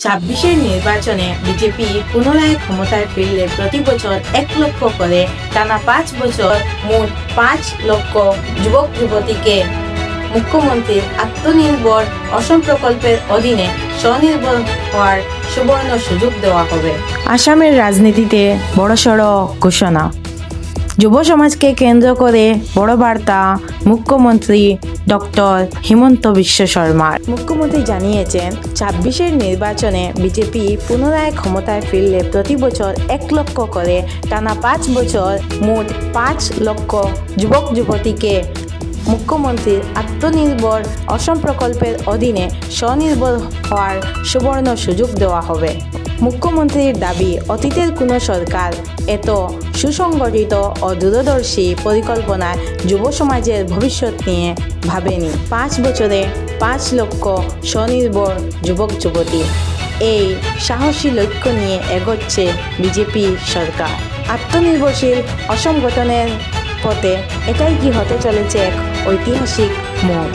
ছাব্বিশের নির্বাচনে বিজেপি পুনরায় ক্ষমতায় ফিরলে প্রতি বছর 1 লক্ষ করে টানা 5 বছর মোট 5 লক্ষ যুবক যুবতীকে মুখ্যমন্ত্রীর আত্মনির্ভর অসম প্রকল্পের অধীনে স্বনির্ভর হওয়ার সুবর্ণ সুযোগ দেওয়া হবে। আসামের রাজনীতিতে বড়সড় ঘোষণা। যুব সমাজকে কেন্দ্র করে বড় বার্তা মুখ্যমন্ত্রী ডক্টর হিমন্ত বিশ্ব শর্মার। মুখ্যমন্ত্রী জানিয়েছেন 26-এর নির্বাচনে বিজেপি পুনরায় ক্ষমতায় ফিরলে প্রতি বছর 1 লক্ষ করে টানা 5 বছর মোট 5 লক্ষ যুবক যুবতীকে মুখ্যমন্ত্রীর আত্মনির্ভর অসম প্রকল্পের অধীনে স্বনির্ভর হওয়ার সুবর্ণ সুযোগ দেওয়া হবে। মুখ্যমন্ত্রীর দাবি, অতীতের কোনো সরকার এত সুসংগঠিত ও দূরদর্শী পরিকল্পনায় যুব সমাজের ভবিষ্যৎ নিয়ে ভাবেনি। 5 বছরে 5 লক্ষ স্বনির্ভর যুবক যুবতী, এই সাহসী লক্ষ্য নিয়ে এগোচ্ছে বিজেপি সরকার। আত্মনির্ভরশীল অসম গঠনের পথে এটাই কি হতে চলেছে এক ঐতিহাসিক মোড়।